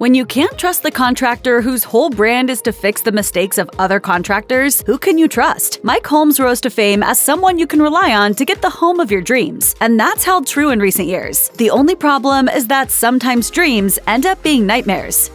When you can't trust the contractor whose whole brand is to fix the mistakes of other contractors, who can you trust? Mike Holmes rose to fame as someone you can rely on to get the home of your dreams, and that's held true in recent years. The only problem is that sometimes dreams end up being nightmares.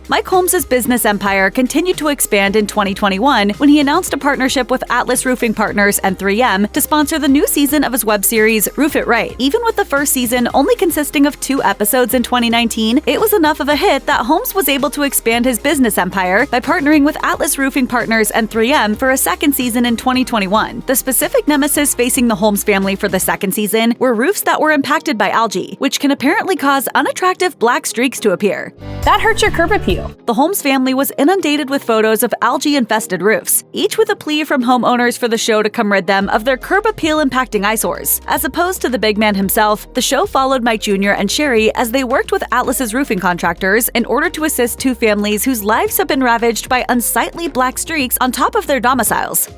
Mike Holmes' business empire continued to expand in 2021 when he announced a partnership with Atlas Roofing Partners and 3M to sponsor the new season of his web series, Roof It Right. Even with the first season only consisting of 2 episodes in 2019, it was enough of a hit that Holmes was able to expand his business empire by partnering with Atlas Roofing Partners and 3M for a second season in 2021. The specific nemesis facing the Holmes family for the second season were roofs that were impacted by algae, which can apparently cause unattractive black streaks to appear. That hurts your curb appeal. The Holmes family was inundated with photos of algae-infested roofs, each with a plea from homeowners for the show to come rid them of their curb appeal-impacting eyesores. As opposed to the big man himself, the show followed Mike Jr. and Sherry as they worked with Atlas's roofing contractors in order to assist 2 families whose lives have been ravaged by unsightly black streaks on top of their domiciles.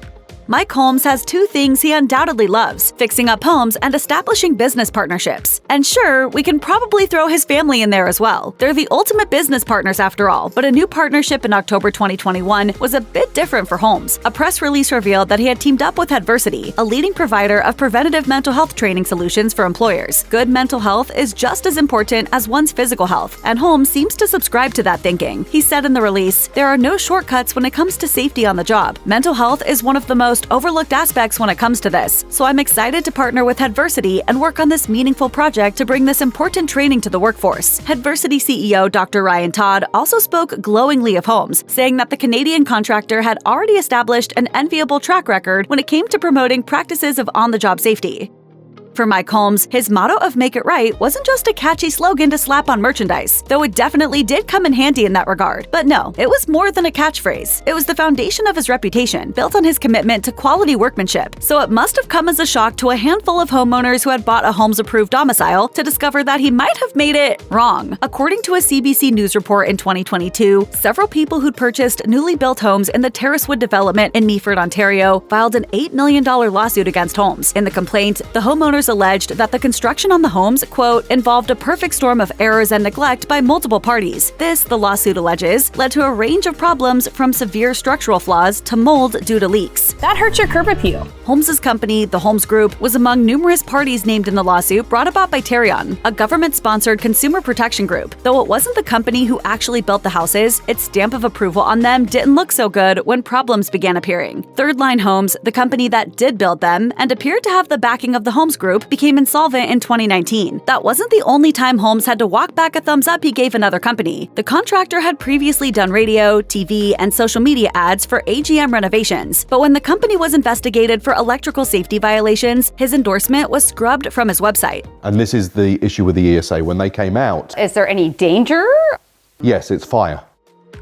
Mike Holmes has 2 things he undoubtedly loves: fixing up homes and establishing business partnerships. And sure, we can probably throw his family in there as well. They're the ultimate business partners after all, but a new partnership in October 2021 was a bit different for Holmes. A press release revealed that he had teamed up with Adversity, a leading provider of preventative mental health training solutions for employers. Good mental health is just as important as one's physical health, and Holmes seems to subscribe to that thinking. He said in the release, "There are no shortcuts when it comes to safety on the job. Mental health is one of the most overlooked aspects when it comes to this, so I'm excited to partner with Adversity and work on this meaningful project to bring this important training to the workforce." Adversity CEO Dr. Ryan Todd also spoke glowingly of Holmes, saying that the Canadian contractor had already established an enviable track record when it came to promoting practices of on-the-job safety. For Mike Holmes, his motto of "Make It Right" wasn't just a catchy slogan to slap on merchandise, though it definitely did come in handy in that regard. But no, it was more than a catchphrase. It was the foundation of his reputation, built on his commitment to quality workmanship. So it must have come as a shock to a handful of homeowners who had bought a Holmes-approved domicile to discover that he might have made it wrong. According to a CBC News report in 2022, several people who'd purchased newly built homes in the Terracewood development in Meaford, Ontario, filed an $8 million lawsuit against Holmes. In the complaint, the homeowners alleged that the construction on the homes, quote, involved a perfect storm of errors and neglect by multiple parties. This, the lawsuit alleges, led to a range of problems from severe structural flaws to mold due to leaks. That hurts your curb appeal. Holmes' company, the Holmes Group, was among numerous parties named in the lawsuit brought about by Terion, a government-sponsored consumer protection group. Though it wasn't the company who actually built the houses, its stamp of approval on them didn't look so good when problems began appearing. Third Line Homes, the company that did build them and appeared to have the backing of the Holmes Group, became insolvent in 2019. That wasn't the only time Holmes had to walk back a thumbs up he gave another company. The contractor had previously done radio, TV, and social media ads for AGM renovations, but when the company was investigated for electrical safety violations, his endorsement was scrubbed from his website. And this is the issue with the ESA. When they came out, Is there any danger? yes, it's fire.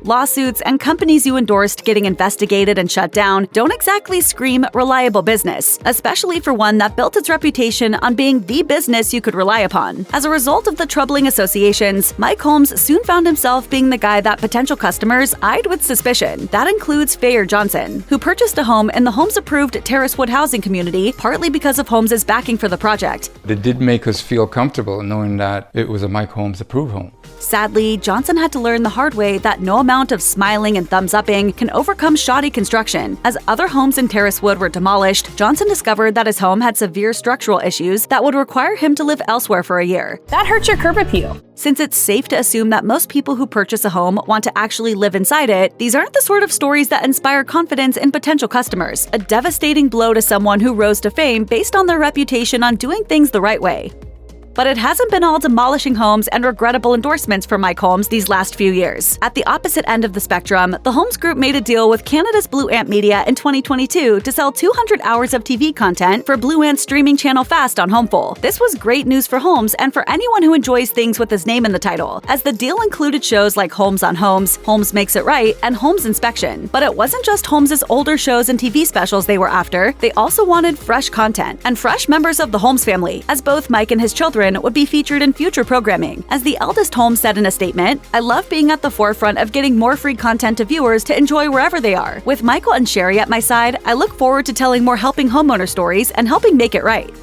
Lawsuits and companies you endorsed getting investigated and shut down don't exactly scream reliable business, especially for one that built its reputation on being the business you could rely upon. As a result of the troubling associations, Mike Holmes soon found himself being the guy that potential customers eyed with suspicion. That includes Fayer Johnson, who purchased a home in the Holmes-approved Terracewood housing community partly because of Holmes' backing for the project. It did make us feel comfortable knowing that it was a Mike Holmes approved home. Sadly, Johnson had to learn the hard way that no amount of smiling and thumbs-upping can overcome shoddy construction. As other homes in Terracewood were demolished, Johnson discovered that his home had severe structural issues that would require him to live elsewhere for a year. That hurts your curb appeal. Since it's safe to assume that most people who purchase a home want to actually live inside it, these aren't the sort of stories that inspire confidence in potential customers. A devastating blow to someone who rose to fame based on their reputation on doing things the right way. But it hasn't been all demolishing homes and regrettable endorsements for Mike Holmes these last few years. At the opposite end of the spectrum, the Holmes Group made a deal with Canada's Blue Ant Media in 2022 to sell 200 hours of TV content for Blue Ant's streaming channel Fast on Homeful. This was great news for Holmes and for anyone who enjoys things with his name in the title, as the deal included shows like Holmes on Homes, Holmes Makes It Right, and Holmes Inspection. But it wasn't just Holmes' older shows and TV specials they were after. They also wanted fresh content and fresh members of the Holmes family, as both Mike and his children would be featured in future programming. As the eldest Holmes said in a statement, "I love being at the forefront of getting more free content to viewers to enjoy wherever they are. With Michael and Sherry at my side, I look forward to telling more helping homeowner stories and helping make it right."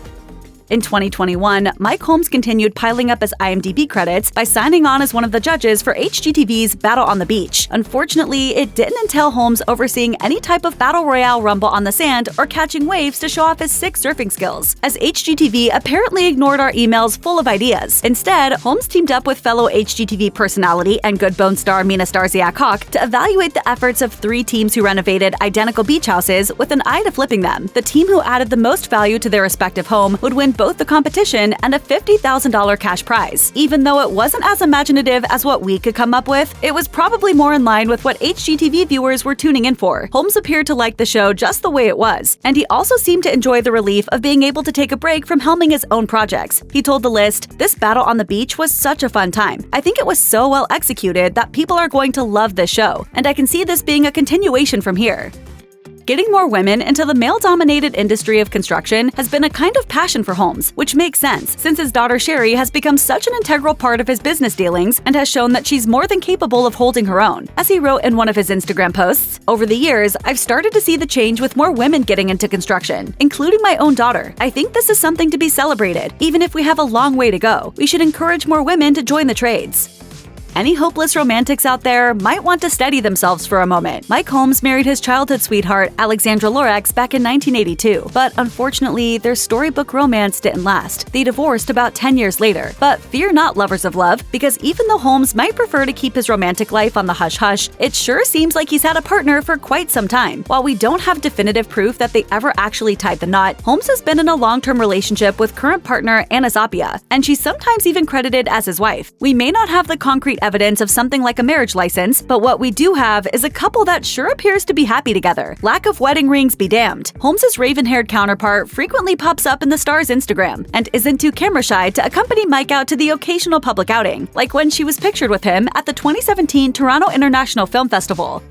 In 2021, Mike Holmes continued piling up his IMDb credits by signing on as one of the judges for HGTV's Battle on the Beach. Unfortunately, it didn't entail Holmes overseeing any type of battle royale rumble on the sand or catching waves to show off his sick surfing skills, as HGTV apparently ignored our emails full of ideas. Instead, Holmes teamed up with fellow HGTV personality and Good Bone star Mina Starziak-Hawk to evaluate the efforts of 3 teams who renovated identical beach houses with an eye to flipping them. The team who added the most value to their respective home would win both the competition and a $50,000 cash prize. Even though it wasn't as imaginative as what we could come up with, it was probably more in line with what HGTV viewers were tuning in for. Holmes appeared to like the show just the way it was, and he also seemed to enjoy the relief of being able to take a break from helming his own projects. He told the list, "This battle on the beach was such a fun time. I think it was so well executed that people are going to love this show, and I can see this being a continuation from here." Getting more women into the male-dominated industry of construction has been a kind of passion for Holmes, which makes sense since his daughter Sherry has become such an integral part of his business dealings and has shown that she's more than capable of holding her own. As he wrote in one of his Instagram posts, "Over the years, I've started to see the change with more women getting into construction, including my own daughter. I think this is something to be celebrated. Even if we have a long way to go, we should encourage more women to join the trades." Any hopeless romantics out there might want to steady themselves for a moment. Mike Holmes married his childhood sweetheart, Alexandra Lorex, back in 1982, but unfortunately, their storybook romance didn't last. They divorced about 10 years later. But fear not, lovers of love, because even though Holmes might prefer to keep his romantic life on the hush-hush, it sure seems like he's had a partner for quite some time. While we don't have definitive proof that they ever actually tied the knot, Holmes has been in a long-term relationship with current partner Anna Zappia, and she's sometimes even credited as his wife. We may not have the concrete evidence of something like a marriage license, but what we do have is a couple that sure appears to be happy together. Lack of wedding rings be damned. Holmes' raven-haired counterpart frequently pops up in the star's Instagram and isn't too camera-shy to accompany Mike out to the occasional public outing, like when she was pictured with him at the 2017 Toronto International Film Festival.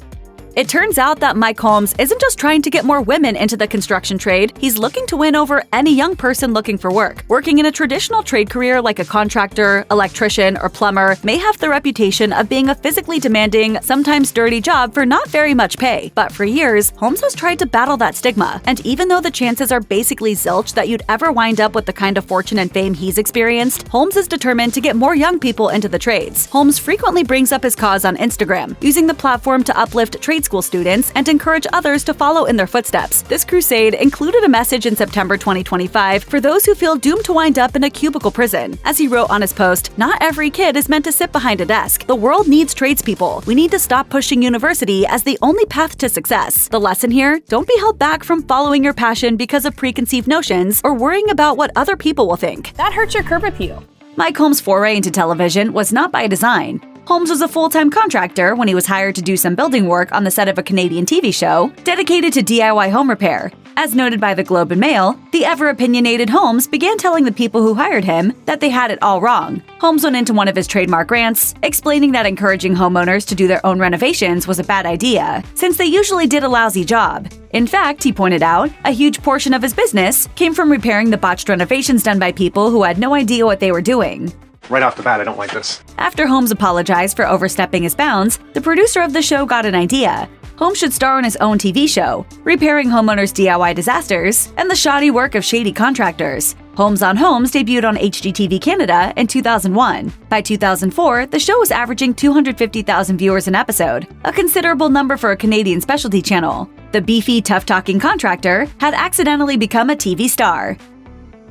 It turns out that Mike Holmes isn't just trying to get more women into the construction trade, he's looking to win over any young person looking for work. Working in a traditional trade career like a contractor, electrician, or plumber may have the reputation of being a physically demanding, sometimes dirty job for not very much pay. But for years, Holmes has tried to battle that stigma, and even though the chances are basically zilch that you'd ever wind up with the kind of fortune and fame he's experienced, Holmes is determined to get more young people into the trades. Holmes frequently brings up his cause on Instagram, using the platform to uplift trade school students and encourage others to follow in their footsteps. This crusade included a message in September 2025 for those who feel doomed to wind up in a cubicle prison. As he wrote on his post, "Not every kid is meant to sit behind a desk. The world needs tradespeople. We need to stop pushing university as the only path to success. The lesson here, don't be held back from following your passion because of preconceived notions or worrying about what other people will think." That hurts your curb appeal. Mike Holmes' foray into television was not by design. Holmes was a full-time contractor when he was hired to do some building work on the set of a Canadian TV show dedicated to DIY home repair. As noted by the Globe and Mail, the ever-opinionated Holmes began telling the people who hired him that they had it all wrong. Holmes went into one of his trademark rants, explaining that encouraging homeowners to do their own renovations was a bad idea, since they usually did a lousy job. In fact, he pointed out, a huge portion of his business came from repairing the botched renovations done by people who had no idea what they were doing. Right off the bat, I don't like this. After Holmes apologized for overstepping his bounds, the producer of the show got an idea. Holmes should star in his own TV show, repairing homeowners' DIY disasters and the shoddy work of shady contractors. Holmes on Homes debuted on HGTV Canada in 2001. By 2004, the show was averaging 250,000 viewers an episode, a considerable number for a Canadian specialty channel. The beefy, tough-talking contractor had accidentally become a TV star.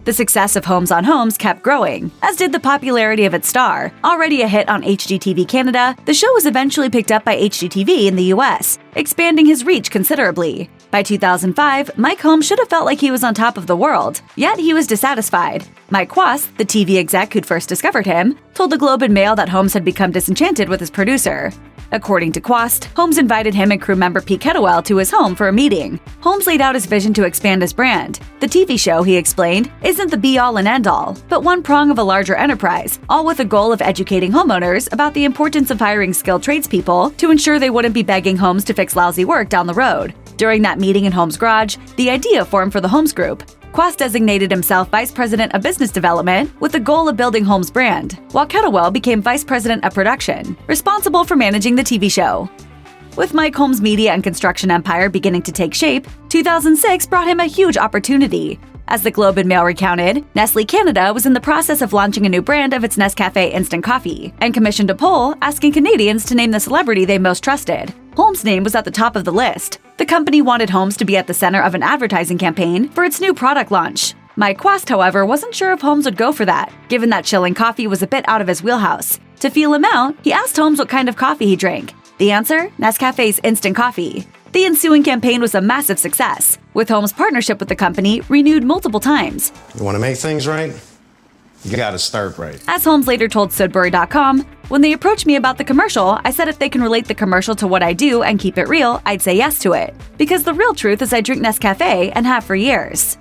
The success of Holmes on Homes kept growing, as did the popularity of its star. Already a hit on HGTV Canada, the show was eventually picked up by HGTV in the US, expanding his reach considerably. By 2005, Mike Holmes should have felt like he was on top of the world, yet he was dissatisfied. Mike Quast, the TV exec who'd first discovered him, told the Globe and Mail that Holmes had become disenchanted with his producer. According to Quast, Holmes invited him and crew member Pete Kettlewell to his home for a meeting. Holmes laid out his vision to expand his brand. The TV show, he explained, isn't the be-all and end-all, but one prong of a larger enterprise, all with the goal of educating homeowners about the importance of hiring skilled tradespeople to ensure they wouldn't be begging Holmes to fix lousy work down the road. During that meeting in Holmes' garage, the idea formed for the Holmes Group. Quast designated himself Vice President of Business Development with the goal of building Holmes' brand, while Kettlewell became Vice President of Production, responsible for managing the TV show. With Mike Holmes' media and construction empire beginning to take shape, 2006 brought him a huge opportunity. As the Globe and Mail recounted, Nestle Canada was in the process of launching a new brand of its Nescafé instant coffee and commissioned a poll asking Canadians to name the celebrity they most trusted. Holmes' name was at the top of the list. The company wanted Holmes to be at the center of an advertising campaign for its new product launch. Mike Quast, however, wasn't sure if Holmes would go for that, given that chilling coffee was a bit out of his wheelhouse. To feel him out, he asked Holmes what kind of coffee he drank. The answer? Nescafé's instant coffee. The ensuing campaign was a massive success, with Holmes' partnership with the company renewed multiple times. You want to make things right? You gotta start right. As Holmes later told Sudbury.com, "When they approached me about the commercial, I said if they can relate the commercial to what I do and keep it real, I'd say yes to it. Because the real truth is I drink Nescafé and have for years."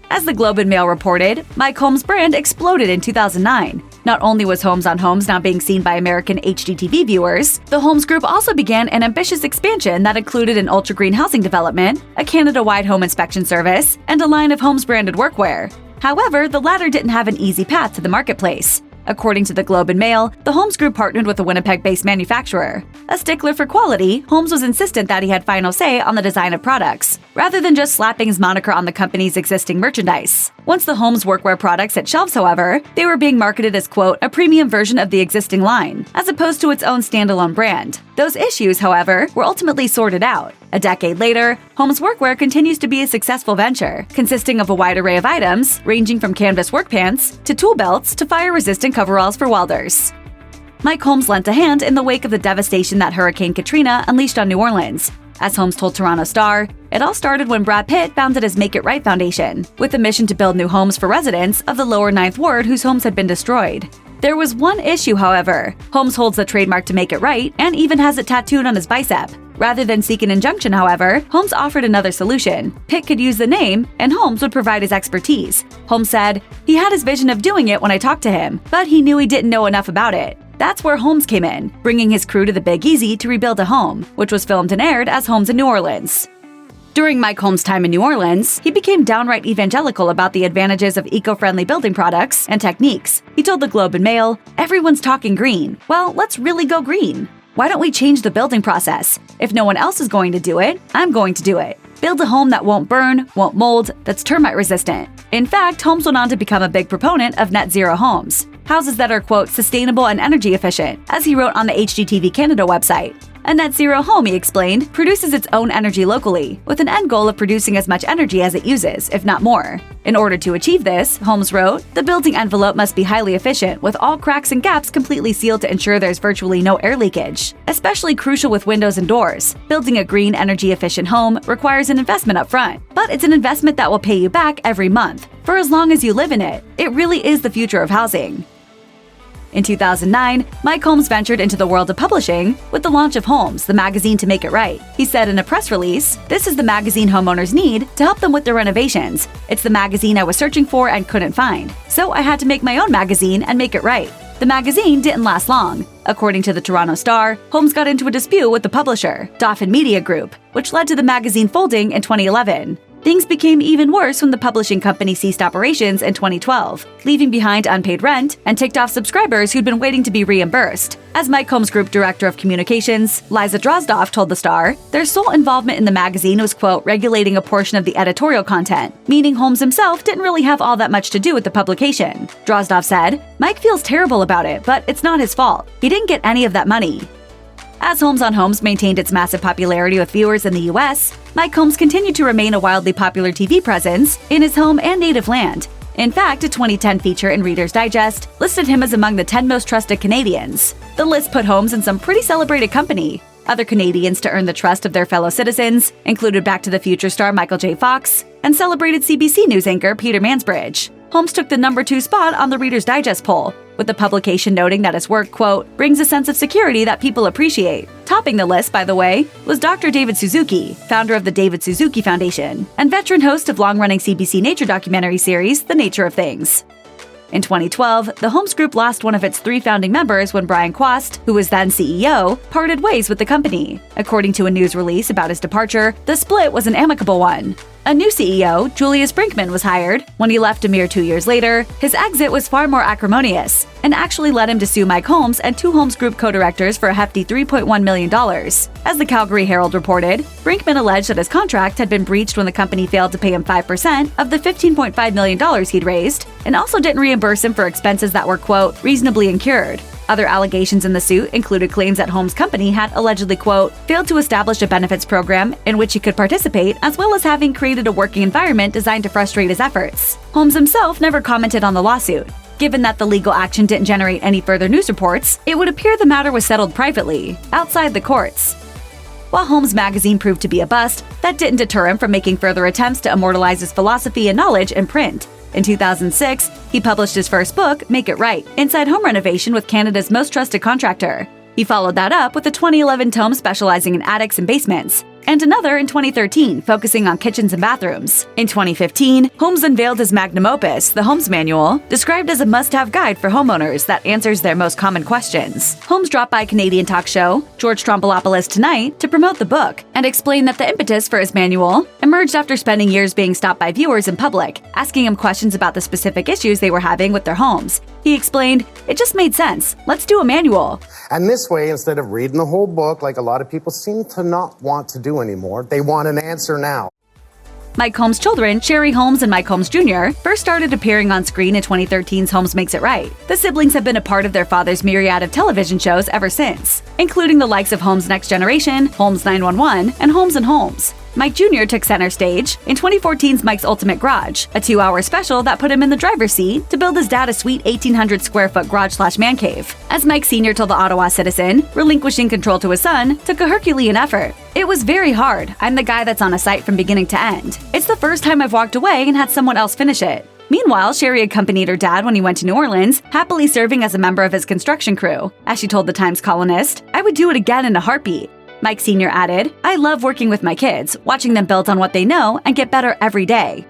As the Globe and Mail reported, Mike Holmes' brand exploded in 2009. Not only was Homes on Homes now being seen by American HGTV viewers, the Holmes Group also began an ambitious expansion that included an ultra-green housing development, a Canada-wide home inspection service, and a line of Holmes-branded workwear. However, the latter didn't have an easy path to the marketplace. According to the Globe and Mail, the Holmes Group partnered with a Winnipeg-based manufacturer. A stickler for quality, Holmes was insistent that he had final say on the design of products, rather than just slapping his moniker on the company's existing merchandise. Once the Holmes workwear products hit shelves, however, they were being marketed as, quote, a premium version of the existing line, as opposed to its own standalone brand. Those issues, however, were ultimately sorted out. A decade later, Holmes Workwear continues to be a successful venture, consisting of a wide array of items, ranging from canvas work pants to tool belts to fire-resistant coveralls for welders. Mike Holmes lent a hand in the wake of the devastation that Hurricane Katrina unleashed on New Orleans. As Holmes told Toronto Star, it all started when Brad Pitt founded his Make It Right Foundation, with a mission to build new homes for residents of the lower Ninth Ward whose homes had been destroyed. There was one issue, however. Holmes holds the trademark to Make It Right and even has it tattooed on his bicep. Rather than seek an injunction, however, Holmes offered another solution. Pitt could use the name, and Holmes would provide his expertise. Holmes said, "He had his vision of doing it when I talked to him, but he knew he didn't know enough about it." That's where Holmes came in, bringing his crew to the Big Easy to rebuild a home, which was filmed and aired as Homes in New Orleans. During Mike Holmes' time in New Orleans, he became downright evangelical about the advantages of eco-friendly building products and techniques. He told the Globe and Mail, "Everyone's talking green. Well, let's really go green. Why don't we change the building process? If no one else is going to do it, I'm going to do it. Build a home that won't burn, won't mold, that's termite resistant." In fact, Holmes went on to become a big proponent of net zero homes, houses that are, quote, sustainable and energy efficient, as he wrote on the HGTV Canada website. A net zero home, he explained, produces its own energy locally, with an end goal of producing as much energy as it uses, if not more. In order to achieve this, Holmes wrote, the building envelope must be highly efficient, with all cracks and gaps completely sealed to ensure there's virtually no air leakage. Especially crucial with windows and doors. Building a green, energy-efficient home requires an investment up front, but it's an investment that will pay you back every month, for as long as you live in it. It really is the future of housing. In 2009, Mike Holmes ventured into the world of publishing with the launch of Homes, the magazine to make it right. He said in a press release, "This is the magazine homeowners need to help them with their renovations. It's the magazine I was searching for and couldn't find. So I had to make my own magazine and make it right." The magazine didn't last long. According to the Toronto Star, Holmes got into a dispute with the publisher, Dauphin Media Group, which led to the magazine folding in 2011. Things became even worse when the publishing company ceased operations in 2012, leaving behind unpaid rent and ticked off subscribers who'd been waiting to be reimbursed. As Mike Holmes' Group Director of Communications, Liza Drozdoff, told the Star, their sole involvement in the magazine was, quote, regulating a portion of the editorial content, meaning Holmes himself didn't really have all that much to do with the publication. Drozdoff said, "Mike feels terrible about it, but it's not his fault. He didn't get any of that money." As Homes on Homes maintained its massive popularity with viewers in the US, Mike Holmes continued to remain a wildly popular TV presence in his home and native land. In fact, a 2010 feature in Reader's Digest listed him as among the 10 most trusted Canadians. The list put Holmes in some pretty celebrated company. Other Canadians to earn the trust of their fellow citizens included Back to the Future star Michael J. Fox and celebrated CBC News anchor Peter Mansbridge. Holmes took the number 2 spot on the Reader's Digest poll, with the publication noting that his work, quote, brings a sense of security that people appreciate. Topping the list, by the way, was Dr. David Suzuki, founder of the David Suzuki Foundation, and veteran host of long-running CBC nature documentary series The Nature of Things. In 2012, the Holmes Group lost one of its 3 founding members when Brian Quast, who was then CEO, parted ways with the company. According to a news release about his departure, the split was an amicable one. A new CEO, Julius Brinkman, was hired. When he left a mere 2 years later, his exit was far more acrimonious and actually led him to sue Mike Holmes and two Holmes Group co-directors for a hefty $3.1 million. As the Calgary Herald reported, Brinkman alleged that his contract had been breached when the company failed to pay him 5% of the $15.5 million he'd raised, and also didn't reimburse him for expenses that were, quote, reasonably incurred. Other allegations in the suit included claims that Holmes' company had allegedly, quote, failed to establish a benefits program in which he could participate, as well as having created a working environment designed to frustrate his efforts. Holmes himself never commented on the lawsuit. Given that the legal action didn't generate any further news reports, it would appear the matter was settled privately, outside the courts. While Holmes magazine proved to be a bust, that didn't deter him from making further attempts to immortalize his philosophy and knowledge in print. In 2006, he published his first book, Make It Right, Inside Home Renovation with Canada's Most Trusted Contractor. He followed that up with a 2011 tome specializing in attics and basements, and another in 2013 focusing on kitchens and bathrooms. In 2015, Holmes unveiled his magnum opus, the Holmes Manual, described as a must-have guide for homeowners that answers their most common questions. Holmes dropped by Canadian talk show George Stroumboulopoulos Tonight to promote the book and explained that the impetus for his manual emerged after spending years being stopped by viewers in public, asking him questions about the specific issues they were having with their homes. He explained, "It just made sense. Let's do a manual." And this way, instead of reading the whole book like a lot of people seem to not want to do anymore, they want an answer now. Mike Holmes' children, Sherry Holmes and Mike Holmes Jr., first started appearing on screen in 2013's Holmes Makes It Right. The siblings have been a part of their father's myriad of television shows ever since, including the likes of Holmes Next Generation, Holmes 911, and Holmes and Holmes. Mike Jr. took center stage in 2014's Mike's Ultimate Garage, a 2-hour special that put him in the driver's seat to build his dad a sweet 1,800 square foot garage/man cave. As Mike Sr. told the Ottawa Citizen, relinquishing control to his son took a Herculean effort. "It was very hard. I'm the guy that's on a site from beginning to end. It's the first time I've walked away and had someone else finish it." Meanwhile, Sherry accompanied her dad when he went to New Orleans, happily serving as a member of his construction crew. As she told the Times columnist, "I would do it again in a heartbeat." Mike Sr. added, "I love working with my kids, watching them build on what they know and get better every day.